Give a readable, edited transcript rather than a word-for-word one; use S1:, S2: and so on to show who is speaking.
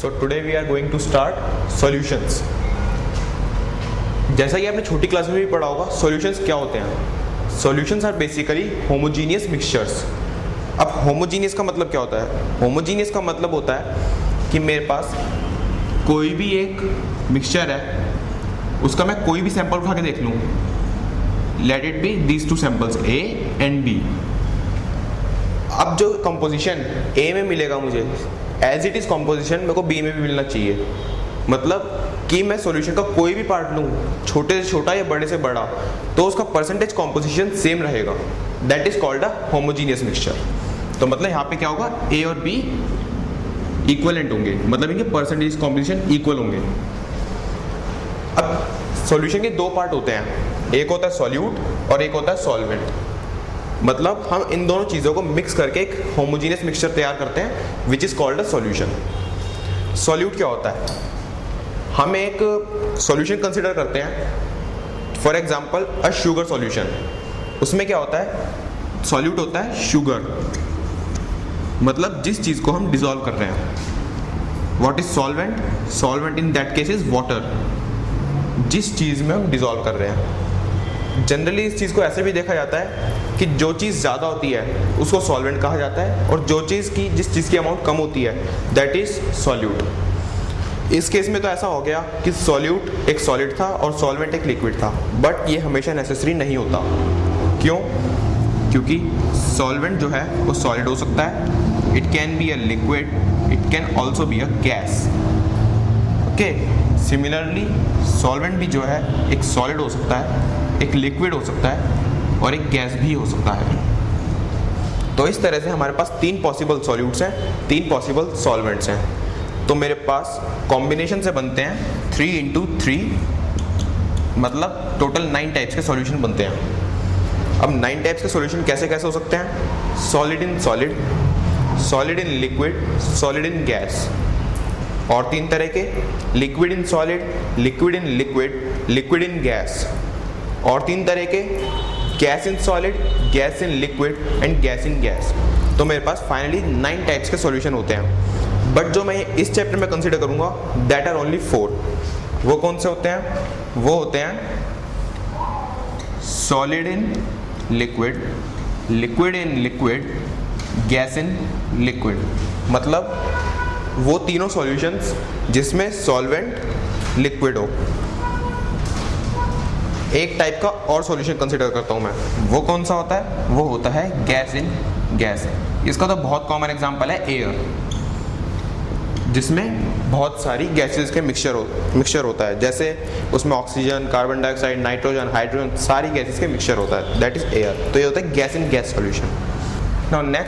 S1: So today we are going to start solutions. जैसा कि आपने छोटी क्लास में भी पढ़ा होगा, सॉल्यूशंस क्या होते हैं? Solutions are basically homogeneous mixtures. अब होमोजीनियस का मतलब क्या होता है? होमोजीनियस का मतलब होता है कि मेरे पास कोई भी एक मिक्सचर है, उसका मैं कोई भी सैंपल उठा के देख लूँ. Let it be these two samples A and B. अब जो कंपोजिशन A में मिलेगा मुझे, एज इट इज कंपोजिशन मेरे को B में भी मिलना चाहिए. मतलब कि मैं सॉल्यूशन का कोई भी पार्ट लूँ, छोटे से छोटा या बड़े से बड़ा, तो उसका परसेंटेज कंपोजिशन सेम रहेगा. That is called a homogeneous mixture. तो मतलब यहाँ पे क्या होगा, A और B इक्वलेंट होंगे, मतलब इनके परसेंटेज कंपोजिशन इक्वल होंगे. अब सॉल्यूशन के दो पार्ट होते हैं, एक होता है सॉल्यूट और एक होता है सॉल्वेंट. मतलब हम इन दोनों चीज़ों को मिक्स करके एक होमोजीनियस मिक्सचर तैयार करते हैं which is called a solution. Solute क्या होता है? हम एक सॉल्यूशन कंसिडर करते हैं, for example a sugar solution. उसमें क्या होता है? सॉल्यूट होता है शुगर, मतलब जिस चीज़ को हम डिसॉल्व कर रहे हैं. What is solvent? Solvent in that case is water, जिस चीज़ में हम डिसॉल्व कर रहे हैं. जनरली इस चीज़ को ऐसे भी देखा जाता है कि जो चीज़ ज़्यादा होती है उसको सॉल्वेंट कहा जाता है, और जो चीज़ की जिस चीज़ की अमाउंट कम होती है दैट इज सॉल्यूट. इस केस में तो ऐसा हो गया कि सॉल्यूट एक सॉलिड था और सॉल्वेंट एक लिक्विड था, बट ये हमेशा नेसेसरी नहीं होता. क्यों? क्योंकि सॉल्वेंट जो है वो सॉलिड हो सकता है, it can be a liquid, it can also be a gas. Okay, similarly solvent भी जो है एक सॉलिड हो सकता है, एक लिक्विड हो सकता है और एक गैस भी हो सकता है. तो इस तरह से हमारे पास तीन पॉसिबल सॉल्यूट्स हैं, तीन पॉसिबल सॉल्वेंट्स हैं. तो मेरे पास कॉम्बिनेशन से बनते हैं 3 into 3, मतलब टोटल 9 टाइप्स के सॉल्यूशन बनते हैं. अब 9 टाइप्स के सॉल्यूशन कैसे कैसे हो सकते हैं? Solid in solid, solid in liquid, solid in gas. और 3 तरह के, liquid in solid, liquid in liquid, liquid in gas. और 3 तरह के, gas in solid, gas in liquid and gas in gas. तो मेरे पास फाइनली 9 टाइप्स के सॉल्यूशन होते हैं. बट जो मैं इस चैप्टर में कंसीडर करूंगा दैट आर ओनली 4. वो कौन से होते हैं? वो होते हैं solid in liquid, liquid in liquid, gas in liquid. मतलब वो तीनों सॉल्यूशंस जिसमें सॉल्वेंट लिक्विड हो. एक टाइप का और सॉल्यूशन कंसीडर करता हूँ मैं, वो कौन सा होता है? वो होता है गैस इन गैस. इसका तो बहुत कॉमन एग्जांपल है एयर, जिसमें बहुत सारी गैसेस के मिक्सचर होता है. जैसे उसमें oxygen, carbon dioxide, nitrogen, hydrogen, सारी गैसेस के मिक्सचर होता है, दैट इज एयर. तो ये होता है gas in gas solution. Now next